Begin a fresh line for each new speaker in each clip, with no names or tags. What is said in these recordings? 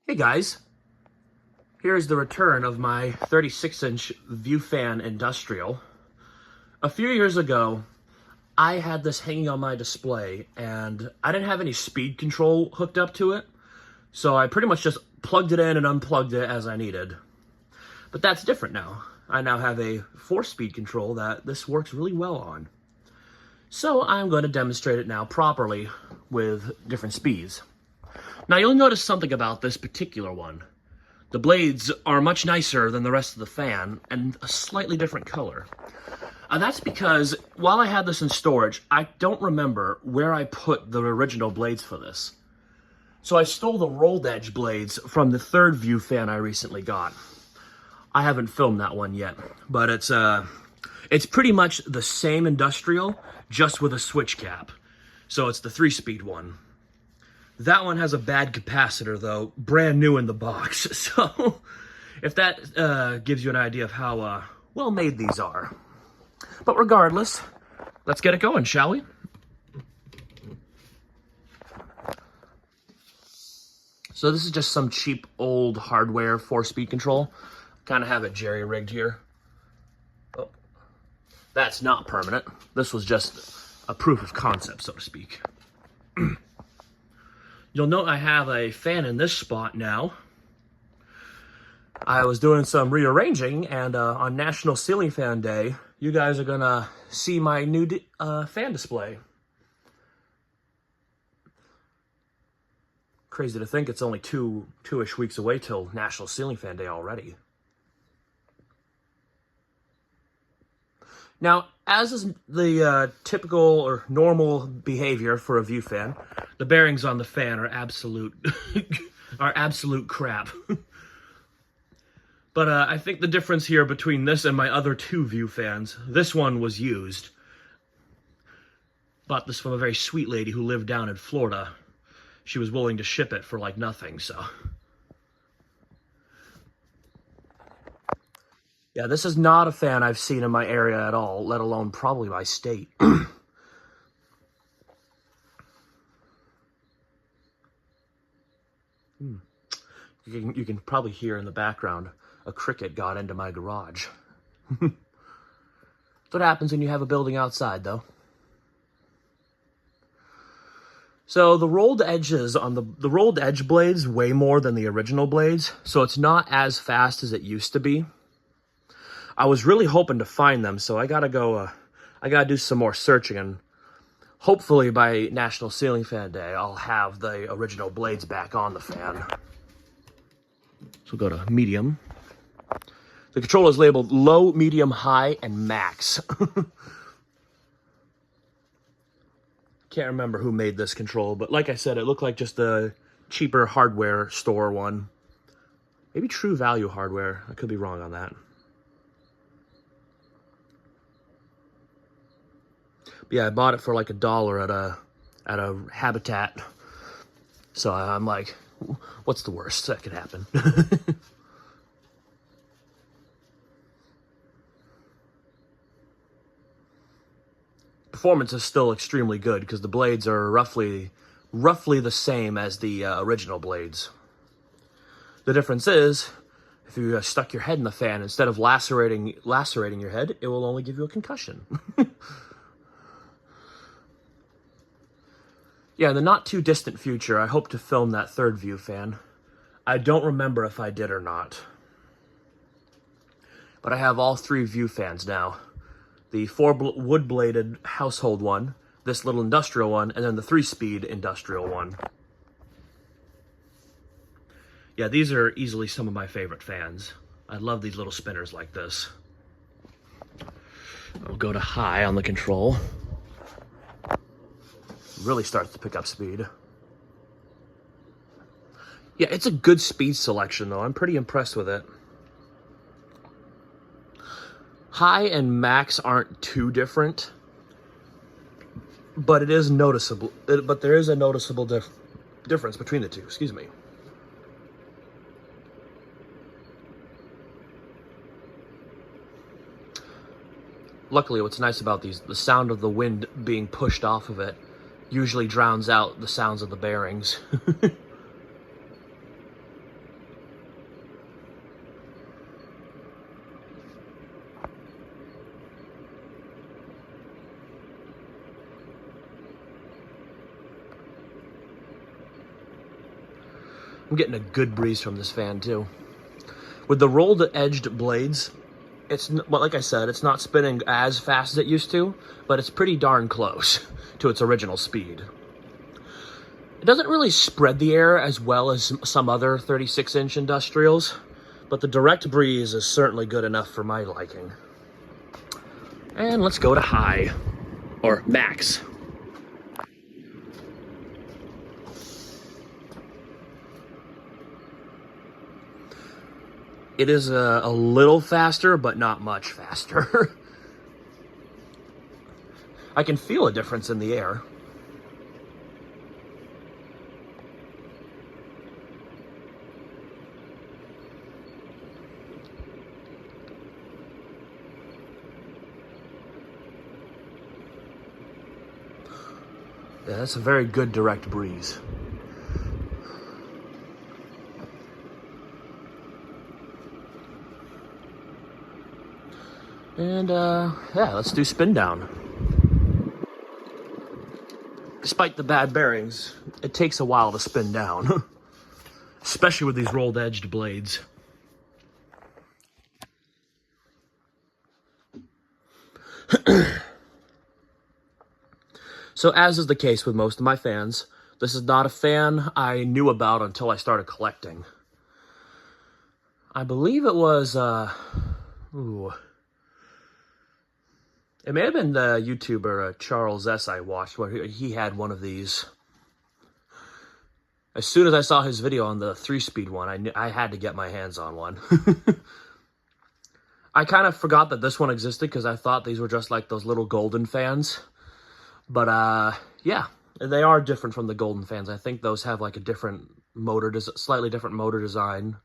Hey guys, here's the return of my 36-inch Viewfan Industrial. A few years ago, I had this hanging on my display and I didn't have any speed control hooked up to it, so I pretty much just plugged it in and unplugged it as I needed. But that's different now. I now have a 4-speed control that this works really well on. So I'm going to demonstrate it now properly with different speeds. Now you'll notice something about this particular one. The blades are much nicer than the rest of the fan and a slightly different color. That's because while I had this in storage, I don't remember where I put the original blades for this. So I stole the rolled edge blades from the third Viewfan I recently got. I haven't filmed that one yet, but it's pretty much the same industrial, just with a switch cap. So it's the 3-speed one. That one has a bad capacitor, though, brand new in the box. So, if that gives you an idea of how well made these are. But regardless, let's get it going, shall we? So this is just some cheap old hardware 4-speed control. Kind of have it jerry-rigged here. Oh, that's not permanent. This was just a proof of concept, so to speak. You'll note I have a fan in this spot now. I was doing some rearranging, and on National Ceiling Fan Day, you guys are gonna see my new fan display. Crazy to think it's only two-ish weeks away till National Ceiling Fan Day already. Now, as is the typical or normal behavior for a Viewfan, the bearings on the fan are absolute crap. But I think the difference here between this and my other two Viewfans, this one was used. Bought this from a very sweet lady who lived down in Florida. She was willing to ship it for like nothing, so. Yeah, this is not a fan I've seen in my area at all, let alone probably my state. You can probably hear in the background a cricket got into my garage. That's what happens when you have a building outside, though. So the rolled edges on the rolled edge blades weigh more than the original blades, so it's not as fast as it used to be. I was really hoping to find them, so I gotta do some more searching, and hopefully by National Ceiling Fan Day, I'll have the original blades back on the fan. So we'll go to medium. The controller is labeled low, medium, high, and max. Can't remember who made this control, but like I said, it looked like just a cheaper hardware store one. Maybe True Value Hardware. I could be wrong on that. But yeah, I bought it for like $1 at a Habitat. So I'm like, what's the worst that could happen? Performance is still extremely good because the blades are roughly the same as the original blades. The difference is, if you stuck your head in the fan, instead of lacerating your head, it will only give you a concussion. Yeah, in the not too distant future, I hope to film that third Viewfan. I don't remember if I did or not. But I have all 3 Viewfans now. The 4-wood-bladed household one, this little industrial one, and then the 3-speed industrial one. Yeah, these are easily some of my favorite fans. I love these little spinners like this. I'll go to high on the control. Really starts to pick up speed. Yeah, it's a good speed selection, though. I'm pretty impressed with it. High and max aren't too different, but it is noticeable. But there is a noticeable difference between the two. Excuse me. Luckily, what's nice about these, the sound of the wind being pushed off of it usually drowns out the sounds of the bearings. I'm getting a good breeze from this fan too. With the rolled edged blades, it's, well, like I said, it's not spinning as fast as it used to, but it's pretty darn close to its original speed. It doesn't really spread the air as well as some other 36-inch industrials, but the direct breeze is certainly good enough for my liking. And let's go to high, or max. It is a little faster, but not much faster. I can feel a difference in the air. Yeah, that's a very good direct breeze. And yeah, let's do spin down. Despite the bad bearings, it takes a while to spin down, especially with these rolled edged blades. So as is the case with most of my fans, this is not a fan I knew about until I started collecting. I believe it was, it may have been the YouTuber Charles S. I watched, where he had one of these. As soon as I saw his video on the 3-speed one, I knew I had to get my hands on one. I kind of forgot that this one existed because I thought these were just like those little golden fans. But yeah, they are different from the golden fans. I think those have like a different motor, slightly different motor design,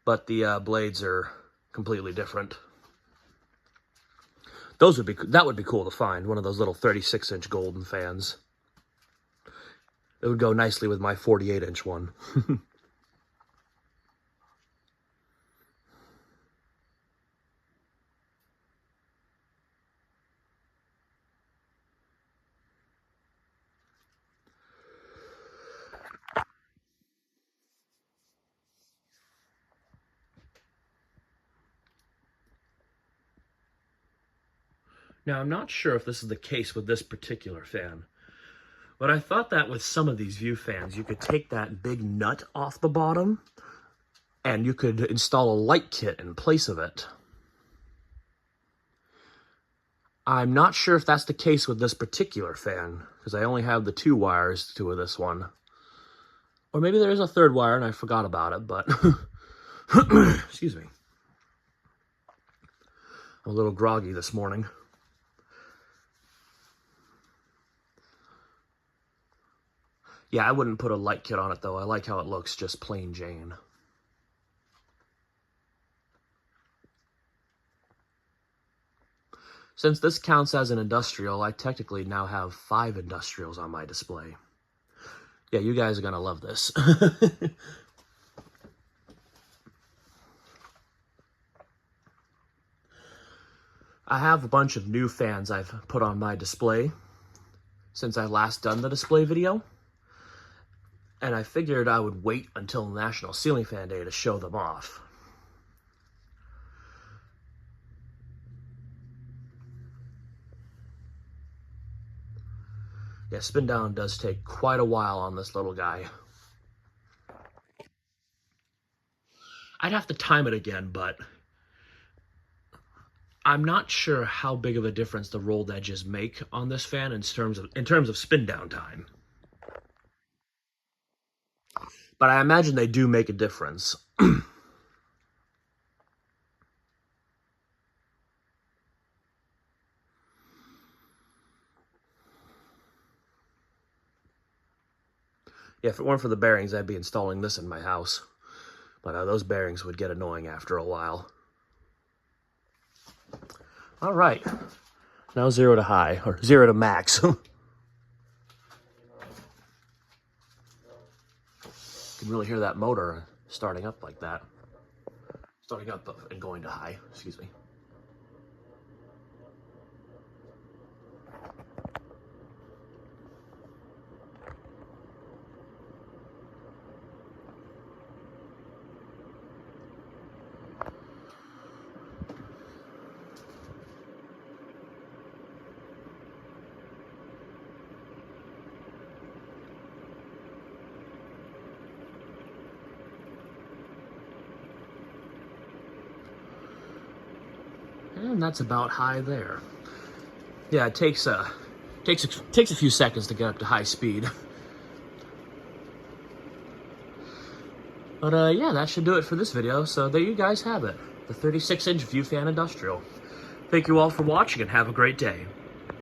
but the blades are completely different. That would be cool to find, one of those little 36-inch golden fans. It would go nicely with my 48-inch one. Now, I'm not sure if this is the case with this particular fan, but I thought that with some of these View fans, you could take that big nut off the bottom, and you could install a light kit in place of it. I'm not sure if that's the case with this particular fan, because I only have the 2 wires to this one. Or maybe there is a 3rd wire and I forgot about it, but... Excuse me. I'm a little groggy this morning. Yeah, I wouldn't put a light kit on it, though. I like how it looks, just plain Jane. Since this counts as an industrial, I technically now have 5 industrials on my display. Yeah, you guys are gonna love this. I have a bunch of new fans I've put on my display since I last done the display video. And I figured I would wait until National Ceiling Fan Day to show them off. Yeah, spin down does take quite a while on this little guy. I'd have to time it again, but I'm not sure how big of a difference the rolled edges make on this fan in terms of spin down time. But I imagine they do make a difference. Yeah, if it weren't for the bearings, I'd be installing this in my house. But those bearings would get annoying after a while. All right. Now 0 to high, or 0 to max. You can really hear that motor starting up like that. Starting up and going to high, excuse me. And that's about high there. Yeah, it takes a few seconds to get up to high speed. But yeah, that should do it for this video. So there you guys have it. The 36-inch Viewfan Industrial. Thank you all for watching and have a great day.